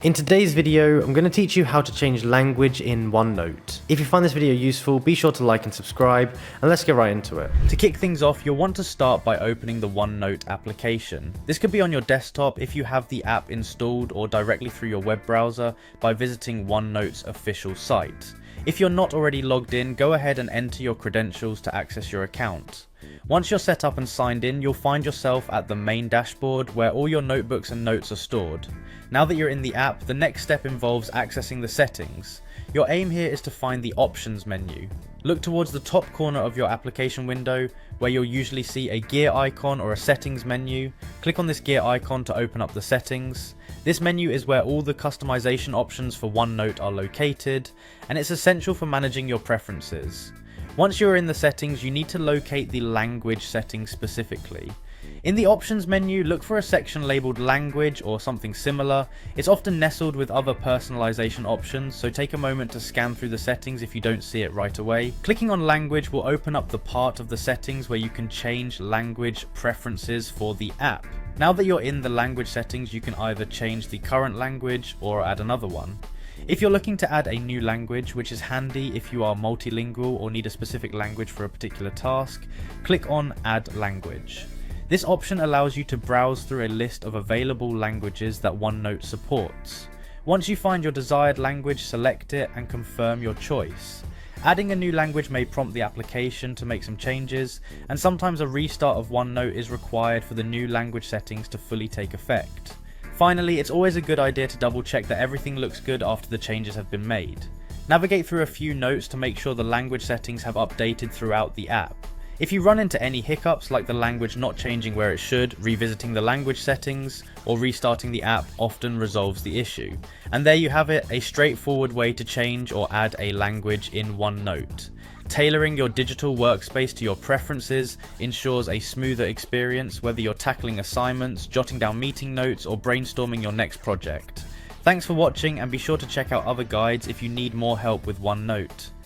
In today's video, I'm going to teach you how to change language in OneNote. If you find this video useful, be sure to like and subscribe, and let's get right into it. To kick things off, you'll want to start by opening the OneNote application. This could be on your desktop if you have the app installed, or directly through your web browser by visiting OneNote's official site. If you're not already logged in, go ahead and enter your credentials to access your account. Once you're set up and signed in, you'll find yourself at the main dashboard where all your notebooks and notes are stored. Now that you're in the app, the next step involves accessing the settings. Your aim here is to find the options menu. Look towards the top corner of your application window where you'll usually see a gear icon or a settings menu. Click on this gear icon to open up the settings. This menu is where all the customization options for OneNote are located, and it's essential for managing your preferences. Once you're in the settings, you need to locate the language settings specifically. In the options menu, look for a section labeled language or something similar. It's often nestled with other personalization options, so take a moment to scan through the settings if you don't see it right away. Clicking on language will open up the part of the settings where you can change language preferences for the app. Now that you're in the language settings, you can either change the current language or add another one. If you're looking to add a new language, which is handy if you are multilingual or need a specific language for a particular task, click on Add Language. This option allows you to browse through a list of available languages that OneNote supports. Once you find your desired language, select it and confirm your choice. Adding a new language may prompt the application to make some changes, and sometimes a restart of OneNote is required for the new language settings to fully take effect. Finally, it's always a good idea to double check that everything looks good after the changes have been made. Navigate through a few notes to make sure the language settings have updated throughout the app. If you run into any hiccups like the language not changing where it should, revisiting the language settings, or restarting the app often resolves the issue. And there you have it, a straightforward way to change or add a language in OneNote. Tailoring your digital workspace to your preferences ensures a smoother experience whether you're tackling assignments, jotting down meeting notes, or brainstorming your next project. Thanks for watching, and be sure to check out other guides if you need more help with OneNote.